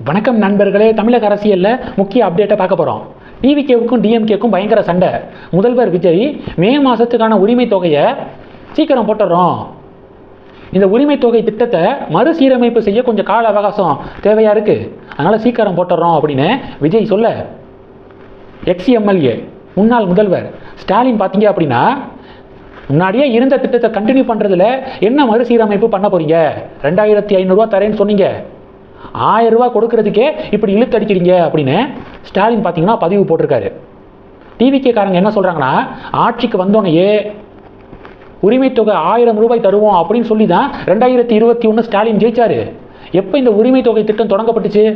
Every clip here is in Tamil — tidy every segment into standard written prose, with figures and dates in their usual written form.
வணக்கம் நண்பர்களே. தமிழக அரசியலில் முக்கிய அப்டேட்டை பார்க்க போகிறோம். டிவிகேவுக்கும் டிஎம்கேக்கும் பயங்கர சண்டை. முதல்வர் விஜய் மே மாதத்துக்கான உரிமை தொகையை சீக்கிரம் போட்டுடுறோம், இந்த உரிமை தொகை திட்டத்தை மறுசீரமைப்பு செய்ய கொஞ்சம் கால அவகாசம் தேவையாக இருக்குது, அதனால் சீக்கிரம் போட்டுடுறோம் அப்படின்னு விஜய் சொல்ல, எக்ஸ்எம்எல்ஏ முன்னாள் முதல்வர் ஸ்டாலின் பார்த்தீங்க அப்படின்னா, முன்னாடியே இருந்த திட்டத்தை கண்டினியூ பண்ணுறதுல என்ன மறுசீரமைப்பு பண்ண போகிறீங்க, 2500 ரூபா தரேன்னு சொன்னீங்க, 1000 ரூபா கொடுக்கறதுக்கே இப்படி இழுத்தடிக்கிறீங்க அப்படின்னு ஸ்டாலின் பார்த்தீங்கன்னா பதிவு போட்டிருக்காரு. டிவிகேக்காரங்க என்ன சொல்கிறாங்கன்னா, ஆட்சிக்கு வந்தோடனே உரிமை தொகை 1000 ரூபாய் தருவோம் அப்படின்னு சொல்லி தான் 2021 ஸ்டாலின் ஜெயிச்சாரு. எப்போ இந்த உரிமை தொகை திட்டம் தொடங்கப்பட்டுச்சு?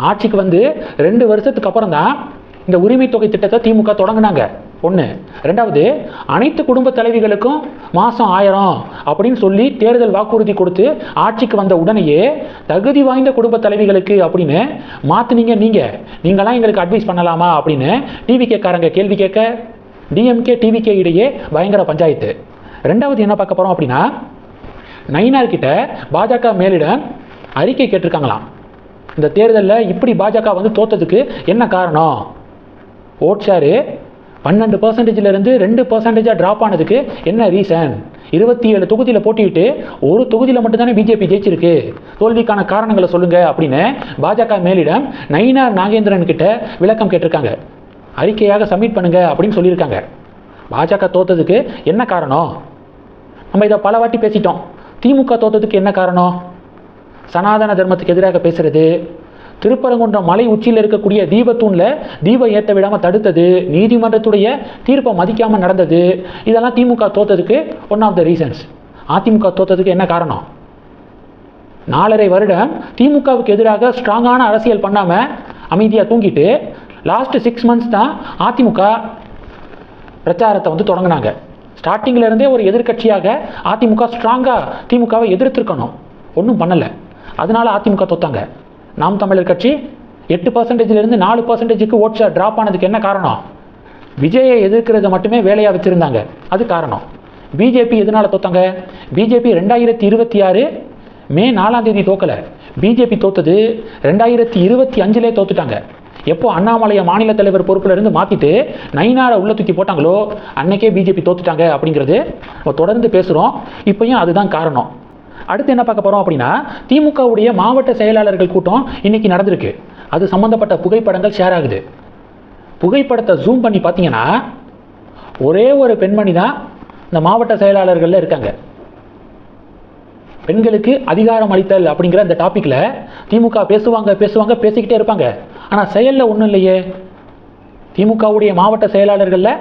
ஆட்சிக்கு வந்து 2 வருஷத்துக்கு அப்புறம் தான் இந்த உரிமை தொகை திட்டத்தை திமுக தொடங்கினாங்க. ஒன்று. ரெண்டாவது, அனைத்து குடும்ப தலைவிகளுக்கும் மாதம் 1000 அப்படின்னு சொல்லி தேர்தல் வாக்குறுதி கொடுத்து ஆட்சிக்கு வந்த உடனேயே தகுதி வாய்ந்த குடும்ப தலைவிகளுக்கு அப்படின்னு மாற்றினீங்க. நீங்களாம் எங்களுக்கு அட்வைஸ் பண்ணலாமா அப்படின்னு டிவிகேக்காரங்க கேள்வி கேட்க, டிஎம்கே டிவிகே இடையே பயங்கர பஞ்சாயத்து. ரெண்டாவது என்ன பார்க்க போகிறோம் அப்படின்னா, நயினார் கிட்ட பாஜக மேலிடம் அறிக்கை கேட்டிருக்காங்களாம். இந்த தேர்தலில் இப்படி பாஜக வந்து தோற்றதுக்கு என்ன காரணம், ஓட் ஷேரு 12%லேருந்து 2% ட்ராப் ஆனதுக்கு என்ன ரீசன், 27 தொகுதியில் போட்டிட்டு ஒரு தொகுதியில் மட்டும்தானே பிஜேபி ஜெயிச்சிருக்கு, தோல்விக்கான காரணங்களை சொல்லுங்கள் அப்படின்னு பாஜக மேலிடம் நயினார் நாகேந்திரன் கிட்ட விளக்கம் கேட்டிருக்காங்க. அறிக்கையாக சப்மிட் பண்ணுங்க அப்படின்னு சொல்லியிருக்காங்க. பாஜக தோற்றதுக்கு என்ன காரணம்? நம்ம இதை பல வாட்டி பேசிட்டோம். திமுக தோற்றதுக்கு என்ன காரணம்? சனாதன தர்மத்துக்கு எதிராக பேசுறது, திருப்பரங்குன்றம் மலை உச்சியில் இருக்கக்கூடிய தீபத்தூணில் தீபம் ஏற்ற விடாமல் தடுத்தது, நீதிமன்றத்துடைய தீர்ப்பை மதிக்காமல் நடந்தது, இதெல்லாம் திமுக தோற்றதுக்கு one of the reasons. AIADMK தோற்றதுக்கு என்ன காரணம்? 4.5 வருடம் திமுகவுக்கு எதிராக ஸ்ட்ராங்கான அரசியல் பண்ணாமல் அமைதியாக தூங்கிட்டு லாஸ்ட் 6 மந்த்ஸ் தான் அதிமுக பிரச்சாரத்தை வந்து தொடங்கினாங்க. ஸ்டார்டிங்கில் இருந்தே ஒரு எதிர்கட்சியாக அதிமுக ஸ்ட்ராங்காக திமுகவை எதிர்த்திருக்கணும், ஒன்றும் பண்ணலை. அதனால அதிமுக தோத்தாங்க. நாம் தமிழர் கட்சி 8%லேருந்து 4%க்கு ஓட் ஷேர் ட்ராப் ஆனதுக்கு என்ன காரணம்? விஜயை எதிர்க்கிறத மட்டுமே வேலையாக வச்சுருந்தாங்க, அது காரணம். பிஜேபி எதனால் தோத்தாங்க? பிஜேபி 2026 மே 4ஆம் தேதி தோக்கலை. பிஜேபி தோத்தது 2025 தோத்துட்டாங்க. எப்போ அண்ணாமலையை மாநில தலைவர் பொறுப்பில் இருந்து மாற்றிட்டு நயினாரை உள்ள தூக்கி போட்டாங்களோ அன்னைக்கே பிஜேபி தோத்துட்டாங்க அப்படிங்கிறது தொடர்ந்து பேசுகிறோம். இப்போயும் அதுதான் காரணம். அடுத்து என்ன பார்க்க போகிறோம் அப்படின்னா, திமுகவுடைய மாவட்ட செயலாளர்கள் கூட்டம் இன்னைக்கு நடந்திருக்கு. அது சம்மந்தப்பட்ட புகைப்படங்கள் ஷேர் ஆகுது. புகைப்படத்தை ஜூம் பண்ணி பார்த்தீங்கன்னா ஒரே ஒரு பெண்மணி தான் இந்த மாவட்ட செயலாளர்களில் இருக்காங்க. பெண்களுக்கு அதிகாரம் அளித்தல் அப்படிங்கிற இந்த டாப்பிக்கில் திமுக பேசுவாங்க பேசிக்கிட்டே இருப்பாங்க. ஆனால் செயலில் ஒன்றும் இல்லையே. திமுகவுடைய மாவட்ட செயலாளர்களில்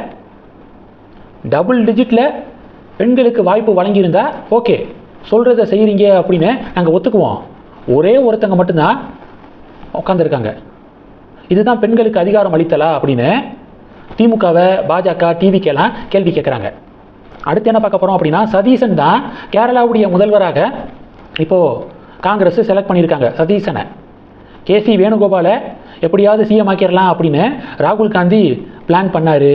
டபுள் டிஜிட்டில் பெண்களுக்கு வாய்ப்பு வழங்கியிருந்தா ஓகே, சொல்கிறத செய்கிறீங்க அப்படின்னு நாங்கள் ஒத்துக்குவோம். ஒரே ஒருத்தங்க மட்டும்தான் உட்காந்துருக்காங்க. இதுதான் பெண்களுக்கு அதிகாரம் அளித்தலா அப்படின்னு திமுகவை பாஜக டிவிக்கெல்லாம் கேள்வி கேட்குறாங்க. அடுத்து என்ன பார்க்க போகிறோம் அப்படின்னா, சதீசன் தான் கேரளாவுடைய முதல்வராக இப்போது காங்கிரஸ் செலக்ட் பண்ணியிருக்காங்க. சதீசனை கேசி வேணுகோபாலை எப்படியாவது சிஎம் ஆக்கிடலாம் அப்படின்னு ராகுல் காந்தி பிளான் பண்ணார்.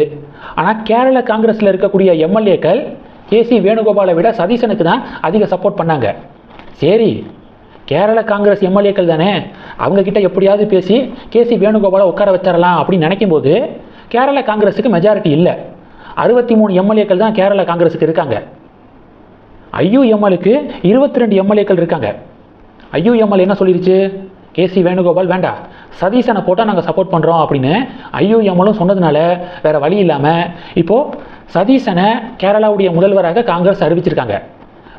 ஆனால் கேரள காங்கிரஸில் இருக்கக்கூடிய எம்எல்ஏக்கள் கேசி வேணுகோபாலை விட சதீசனுக்கு தான் அதிக சப்போர்ட் பண்ணாங்க. சரி, கேரள காங்கிரஸ் எம்எல்ஏக்கள் தானே, அவங்கக்கிட்ட எப்படியாவது பேசி கேசி வேணுகோபாலை உட்கார வச்சிடலாம் அப்படின்னு நினைக்கும்போது கேரள காங்கிரஸுக்கு மெஜாரிட்டி இல்லை. 63 எம்எல்ஏக்கள் தான் கேரள காங்கிரஸுக்கு இருக்காங்க. ஐயுஎம்எலுக்கு 22 எம்எல்ஏக்கள் இருக்காங்க. ஐயுஎம்எல் என்ன சொல்லிருச்சு, கேசி வேணுகோபால் வேண்டாம், சதீசனை போட்டால் நாங்கள் சப்போர்ட் பண்ணுறோம் அப்படின்னு ஐயுஎம்எலும் சொன்னதுனால வேறு வழி இல்லாமல் இப்போது சதீசனை கேரளாவுடைய முதல்வராக காங்கிரஸ் அறிவிச்சிருக்காங்க.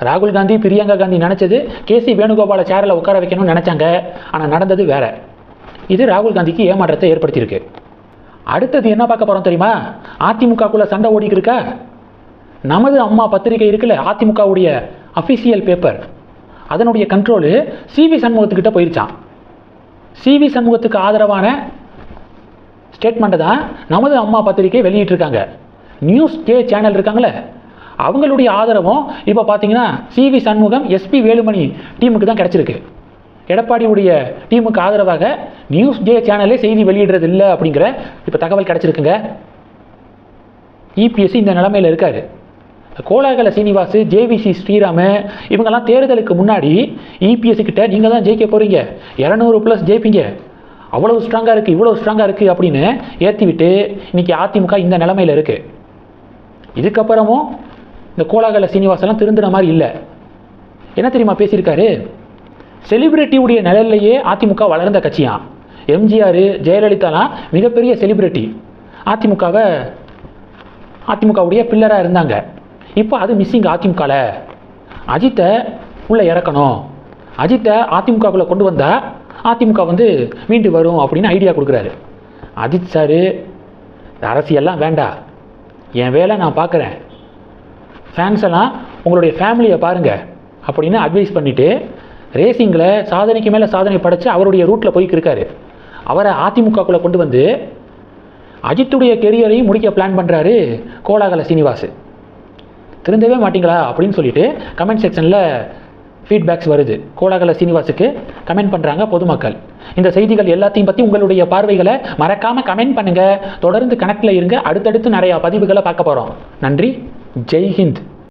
ராகுல் காந்தி பிரியங்கா காந்தி நினச்சது கேசி வேணுகோபாலை சேரில் உட்கார வைக்கணும்னு நினச்சாங்க, ஆனால் நடந்தது வேற. இது ராகுல் காந்திக்கு ஏமாற்றத்தை ஏற்படுத்தியிருக்கு. அடுத்தது என்ன பார்க்க போகிறோம் தெரியுமா? அதிமுகக்குள்ளே சண்டை ஓடிக்கிட்டு இருக்கா. நமது அம்மா பத்திரிகை இருக்குல்ல, அதிமுகவுடைய அஃபிஷியல் பேப்பர், அதனுடைய கண்ட்ரோலு சிவி சண்முகத்துக்கிட்ட போயிருச்சான். சிவி சண்முகத்துக்கு ஆதரவான ஸ்டேட்மெண்ட்டை தான் நமது அம்மா பத்திரிகை வெளியிட்டிருக்காங்க. நியூஸ் டே சேனல் இருக்காங்களே, அவங்களுடைய ஆதரவும் இப்போ பார்த்தீங்கன்னா சிவி சண்முகம் எஸ்பி வேலுமணி டீமுக்கு தான் கிடச்சிருக்கு. எடப்பாடியுடைய டீமுக்கு ஆதரவாக நியூஸ் டே சேனலே செய்தி வெளியிடுறது இல்லை அப்படிங்கிற இப்போ தகவல் கிடச்சிருக்குங்க. இபிஎஸ்சி இந்த நிலைமையில் இருக்காரு. கோலாகல சீனிவாஸ், ஜேவிசி ஸ்ரீராமு இவங்கெல்லாம் தேர்தலுக்கு முன்னாடி இபிஎஸ் கிட்ட நீங்கள் தான் ஜெயிக்க போகிறீங்க, 200+ ஜெயிப்பீங்க, அவ்வளோ ஸ்ட்ராங்காக இருக்குது, இவ்வளோ ஸ்ட்ராங்காக இருக்குது அப்படின்னு ஏற்றி விட்டு இன்றைக்கி அதிமுக இந்த நிலைமையில் இருக்குது. இதுக்கப்புறமும் இந்த கோலாகல சீனிவாசெல்லாம் திருந்துன மாதிரி இல்லை. என்ன தெரியுமா பேசியிருக்காரு? செலிபிரிட்டியுடைய நிலையிலேயே அதிமுக வளர்ந்த கட்சியான். எம்ஜிஆர், ஜெயலலிதாலாம் மிகப்பெரிய செலிபிரிட்டி, அதிமுகவுடைய பில்லராக இருந்தாங்க. இப்போ அது மிஸ்ஸிங் அதிமுகவில். அஜித்தை உள்ளே இறக்கணும், அஜித்தை அதிமுகவுக்குள்ளே கொண்டு வந்தால் அதிமுக மீண்டு வரும் அப்படின்னு ஐடியா கொடுக்குறாரு. அஜித் சார் அரசியெல்லாம் வேண்டாம், என் வேலை நான் பார்க்குறேன், ஃபேன்ஸ் எல்லாம் உங்களுடைய ஃபேமிலியை பாருங்கள் அப்படின்னு அட்வைஸ் பண்ணிவிட்டு ரேசிங்கில் சாதனைக்கு மேலே சாதனை படைச்சு அவருடைய ரூட்டில் போய்க்கு இருக்காரு. அவரை அதிமுகக்குள்ளே கொண்டு வந்து அஜித்துடைய கெரியரையும் முடிக்க பிளான் பண்ணுறாரு கோலாகல சீனிவாஸ். திருந்தவே மாட்டிங்களா அப்படின்னு சொல்லிட்டு கமெண்ட் செக்ஷனில் ஃபீட்பேக்ஸ் வருது. கோலாகல சீனிவாஸுக்கு கமெண்ட் பண்ணுறாங்க பொதுமக்கள். இந்த செய்திகள் எல்லாத்தையும் பற்றி உங்களுடைய பார்வைகளை மறக்காமல் கமெண்ட் பண்ணுங்கள். தொடர்ந்து கணக்கில் இருங்க, அடுத்தடுத்து நிறையா பதிவுகளை பார்க்க போகிறோம். நன்றி, ஜெய் ஹிந்த்.